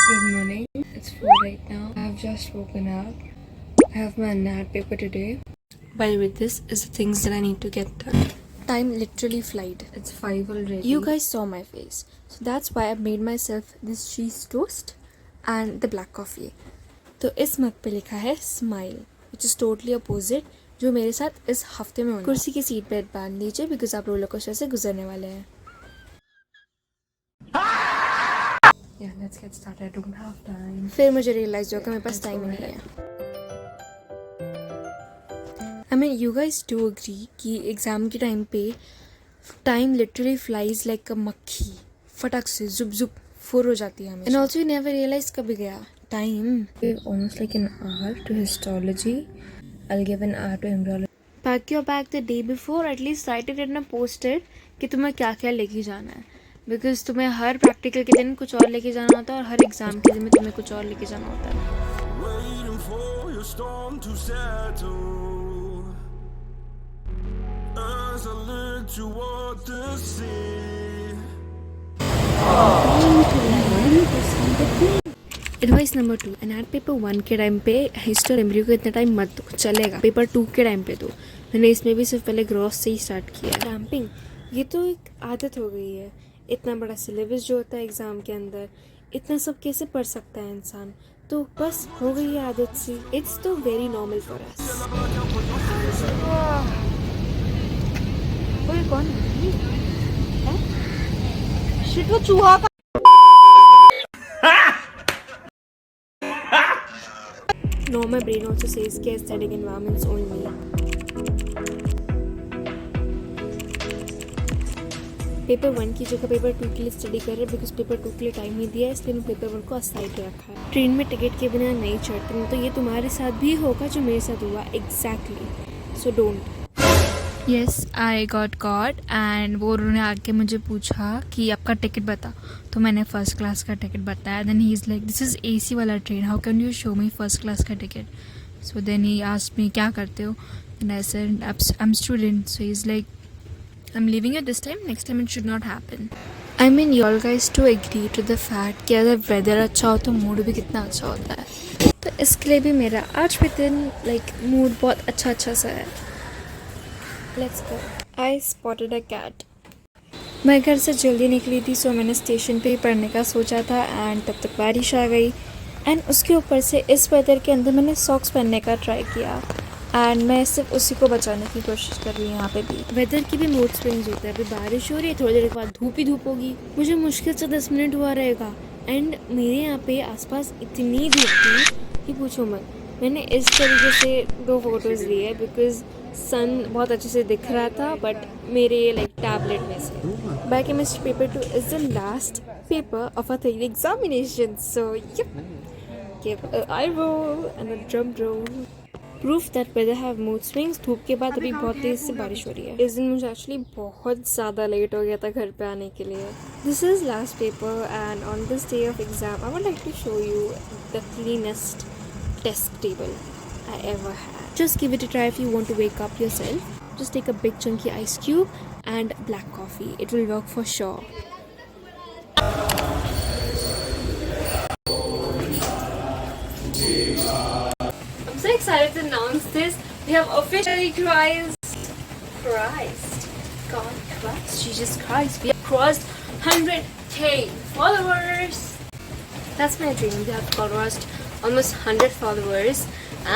Good morning. It's 4 right now. I have just woken up. I have my NAT paper today. But with this is the things that I need to get done. Time literally flied. It's 5 already. You guys saw my face. So that's why I made myself this cheese toast and the black coffee. तो इस मग पे लिखा है smile which is totally opposite जो मेरे साथ इस हफ्ते में होना। कुर्सी की सीट बेल्ट बांध लीजिए बिकॉज आप रोलर कोस्टर से गुजरने वाले हैं। Yeah, let's get started. I don't have time. फिर मुझे रियलाइज हुआ कि मेरे पास टाइम नहीं है। I mean you guys do agree कि एग्ज़ाम के टाइम पे टाइम लिटरली फ्लाइज लाइक अ मक्खी, फटक से जुब जुब फुर हो जाती है हमें। And also you never realise कब गया time. Almost like an hour to histology. I'll give an hour to embryology. Pack your bag the day before, at least right it in a posted कि तुम्हें क्या क्या लेके जाना है, बिकॉज तुम्हें हर प्रैक्टिकल के दिन कुछ और लेके जाना होता है और हर एग्जाम के दिन में तुम्हें कुछ और लेके जाना होता है। Waiting for your storm to settle as I look toward the sea. Advice number 2, NR paper 1 के टाइम पे हिस्ट्री एम्ब्रियो को इतना टाइम मत दो, चलेगा। पेपर 2 के टाइम पे दो। मैंने इसमें भी सिर्फ पहले ग्रॉस से ही स्टार्ट किया। क्रैम्पिंग ये तो एक आदत हो गई है। इतना बड़ा सिलेबस जो होता है एग्ज़ाम के अंदर, इतना सब कैसे पढ़ सकता है इंसान, तो बस हो गई है आदत सी। इट्स तो वेरी नॉर्मल फॉर अस। कोई कौन है? शिट, वो चूहा का। No, my brain also says कि aesthetic environments only. पेपर 1 की जगह पेपर 2 के लिए स्टडी कर रहे हैं बिकॉज पेपर 2 के लिए टाइम नहीं दिया है, इसलिए मैं पेपर 1 को असाइड रखा है। ट्रेन में टिकट के बिना नहीं चढ़ती, तो ये तुम्हारे साथ भी होगा जो मेरे साथ हुआ exactly. So don't. Yes, I got caught and वो उन्होंने आके मुझे पूछा कि आपका टिकट बता, तो मैंने फर्स्ट क्लास का टिकट बताया। Then he is like this is AC वाला train, how can you show me first class का ticket. So then he asked me क्या करते हो, and I said I am student. So he is like I'm leaving it this time, next time it should not happen. I mean you all guys to agree to the fact कि अगर weather अच्छा हो तो mood भी कितना अच्छा होता है, तो इसके लिए भी मेरा आज भी दिन like mood बहुत अच्छा सा है। Let's go. I spotted a cat. मैं घर से जल्दी निकली थी, सो मैंने स्टेशन पे ही पढ़ने का सोचा था एंड तब तक बारिश आ गई। एंड उसके ऊपर से इस वेदर के अंदर मैंने सॉक्स पहनने का ट्राई किया एंड मैं सिर्फ उसी को बचाने की कोशिश कर रही हूँ। यहाँ पे भी वेदर की भी मूड स्विंग्स होता है। अभी बारिश हो रही है, थोड़ी देर के बाद धूप ही धूप होगी, मुझे मुश्किल से 10 मिनट हुआ रहेगा। एंड मेरे यहाँ पे आसपास इतनी धूप थी कि पूछो मत। मैंने इस तरीके से 2 फोटोज़ लिए बिकॉज सन बहुत अच्छे से दिख रहा था, बट मेरे लाइक टैबलेट में से। Biochemistry paper 2 is the last paper of a third examination, so give a eye roll and a drum roll. Proof that weather have mood swings. धूप के बाद अभी बहुत तेज से बारिश हो रही है। इस दिन मुझे एक्चुअली बहुत ज़्यादा लेट हो गया था घर पे आने के लिए। This is last paper and on this day of exam I would like to show you the cleanest desk table I ever had. Just give it a try if you want to wake up yourself. Just take a big chunky ice cube and black coffee. It will work for sure. I'm so excited to announce this. We have officially crossed God Christ, Jesus Christ. We have crossed 100k followers. That's my dream. We have crossed almost 100 followers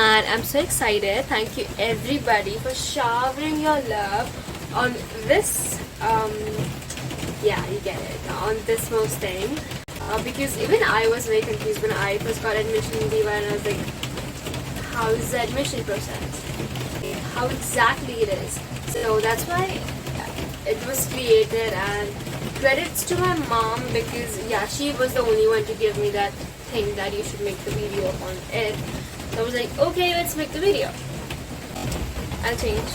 and I'm so excited. Thank you everybody for showering your love on this yeah, you get it, on this most thing. Because even I was very confused when I first got admission in DY and I was like, how is the admission process? How exactly it is? So that's why it was created, and credits to my mom because yeah, she was the only one to give me that thing that you should make the video on it. So I was like, okay, let's make the video. I'll change.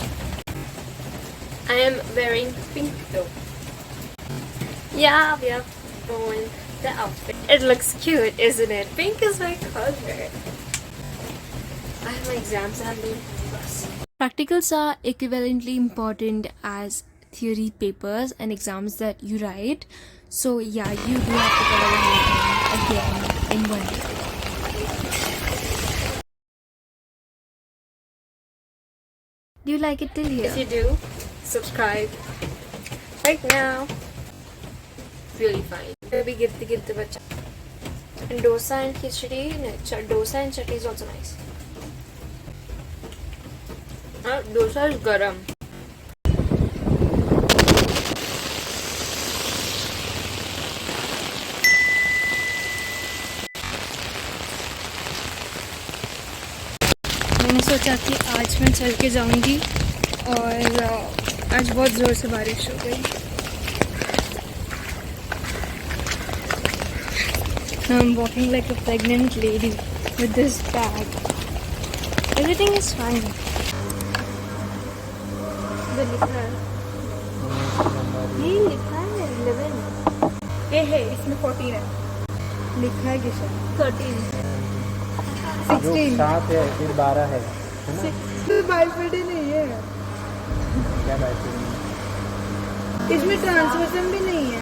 I am wearing pink though. Yeah, we have worn the outfit. It looks cute, isn't it? Pink is my color. I have my exams and I'm doing bus. Practicals are equivalently important as theory papers and exams that you write. So yeah, you do have to cover the whole thing again in Do you like it till here? If you do, subscribe right now. Really fine. Maybe give the bacha. And dosa and khichdi, dosa and chutney is also nice. Dosa is garam. मैंने सोचा कि आज मैं चल के जाऊंगी और आज बहुत ज़ोर से बारिश हो गई. I'm walking like a pregnant lady with this bag. Everything is fine. ये लिखा है 11. ये है इसमें 14 है. लिखा है किशन 13 16 7 है फिर 12 है ना. बाईफिडी नहीं है क्या बात है. इसमें ट्रांसवर्सन भी नहीं है.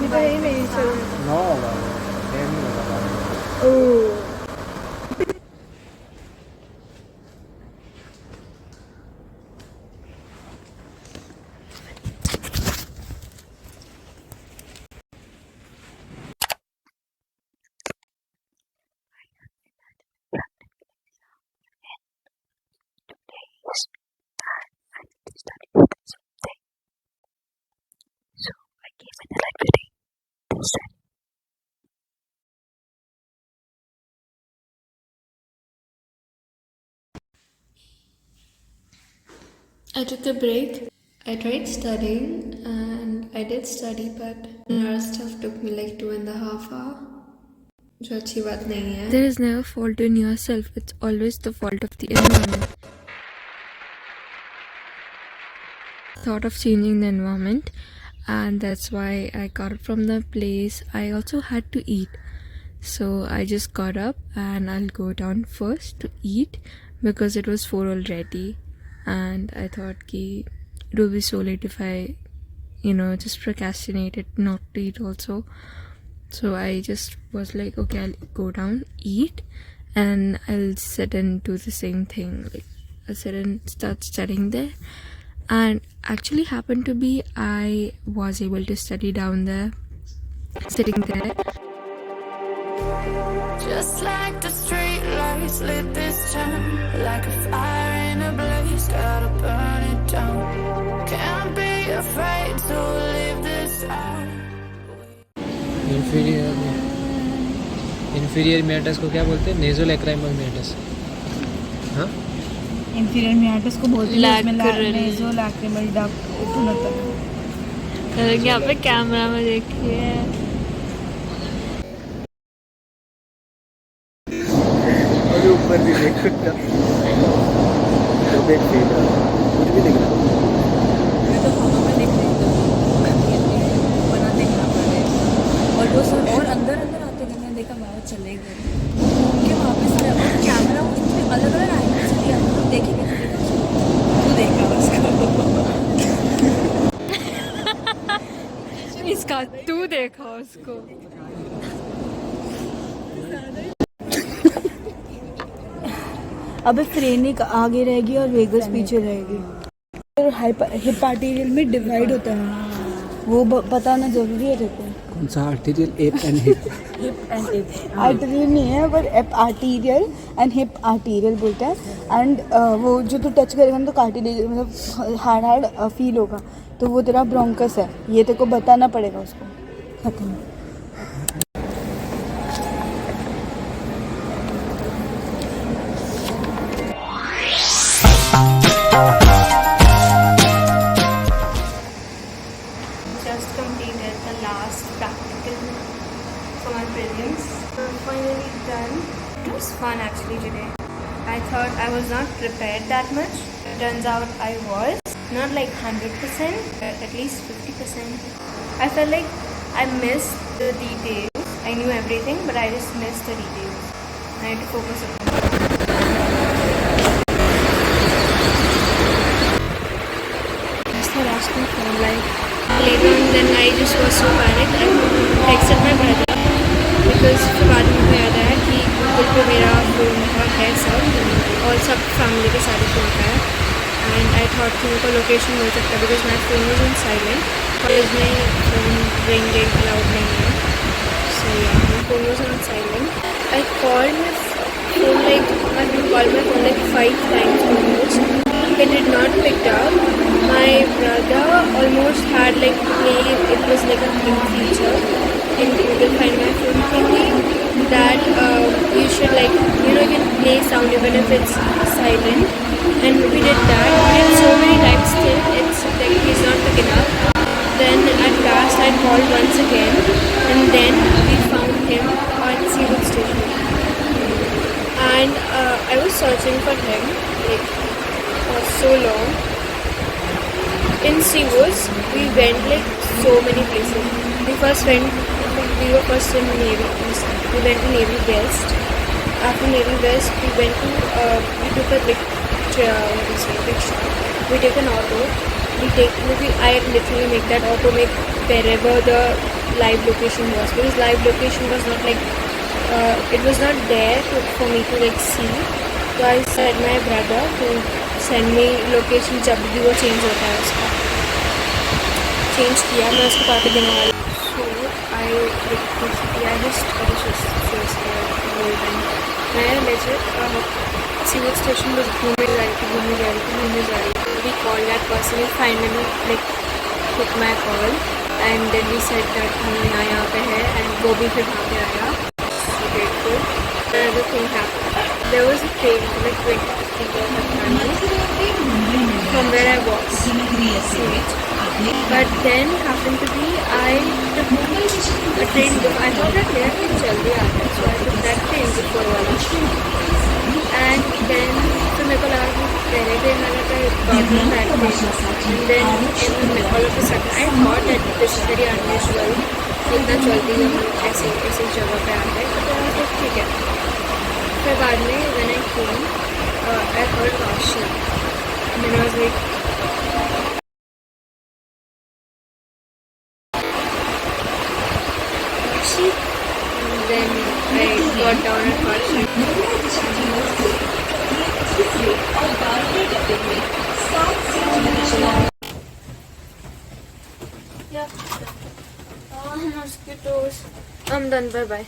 ये तो ही नहीं चल 9 होगा 10 नहीं होगा. ओह I took a break. I tried studying and I did study, but our stuff took me like 2.5 hours. जो अच्छी बात नहीं है. There is never fault in yourself. It's always the fault of the environment. Thought of changing the environment, and that's why I got up from the place. I also had to eat, so I just got up and I'll go down first to eat because it was 4 already, and I thought ki it would be so late if I, just procrastinated not to eat also. So I just was like, okay, I'll go down, eat, and I'll sit and do the same thing. Like I'll sit and start studying there. And actually happened to be I was able to study down there, sitting there. Just like the street lights lit this town, like a fire in a blaze, gotta burn it down. Can't be afraid to leave this out. Inferior meatus को क्या बोलते हैं. Nasolacrimal meatus. हाँ inferior meatus को बोलते हैं. इसमें नेजो lacrimal duct होता है. यहाँ पे कैमरा में देखिए. और ऊपर भी देख सकते हो. तो देख कुछ भी दिख रहा है. और वो सब और अंदर आते थे. मैंने देखा बाहर चले गए उनके वहाँ पे सारे और कैमरा इतने अलग अलग एंगल से लिया. हम देखेंगे तू देखा उसको. इसका तू देखा उसको. अबे फ्रेनिक आगे रहेगी और वेगस पीछे रहेगी. हिप में डिवाइड होता है. वो बताना जरूरी है. देखो कौन सा arterial app and hip. Hip and hip arterial नहीं है पर app arterial end hip arterial बोलते हैं. एंड वो जो तू टच करेगा ना तो कार्टिलेज मतलब हार्ड फील होगा. तो वो तेरा ब्रोंकस है. ये तेरे को बताना पड़ेगा उसको. खत्म. Just completed the last practical for my prelims. Finally done. It was fun actually today. I thought I was not prepared that much. Turns out I was. Not like 100%, but at least 50%. I felt like I missed the details. I knew everything, but I just missed the details. I had to focus on them. Later on, then I just was so panicked. I texted my brother because फिर बाद में मुझे याद आया कि Google पे मेरा phone और है सब, और सब फैमिली के सारे फ़ोन का है. एंड आई थॉट कि मेरे को लोकेशन मिल सकता है because my phone was on silent. College में फ़ोन रिंग अलाउड नहीं है. सो या my phone was on silent. I called my phone like my friend called my phone like 5 times almost. It did not pick up. My brother almost had like play. It was like a new feature in Google Find My Phone thingy that you should like you can play sound even if it's silent. And we did that. We did so many times still. It's like he's not picking up. Then at last I called once again, and then we found him at Seawood Station. And I was searching for him like for so long. In Seawoods, we went like so many places. We were first in Navy East. We went to Navy West. After Navy West, we went to we took a rickshaw. We take an auto. I literally make that auto make wherever the live location was, because live location was not like. It was not there for me to like see. So I said my brother to send me location जब भी वो change होता है उसका. Change किया मैं उसको काफी दिनों वाली. So I just मैं legit Seawood Station was घूमने जा रही. We called that person. He finally like took my call and then we said that हम यहाँ पे है and वो भी फिर वहाँ पे आया. Grateful. Another thing happened. There was a train like 20-15 from where I was. But then happened to be I took a train. I thought that मेरा train जल्दी आता है, so I took that train before वाला. And then so मेरे को लगा कि पहले train वाला का problem that train. And then all of a sudden I thought that this is very unusual. इतना जल्दी हम ऐसे जगह पे आते हैं, तो ठीक है. फिर बाद में when I came, I heard Rashi. And then I was like, Rashi? And then I got down at Rashi. Yeah. Mosquitoes. I'm done. Bye bye.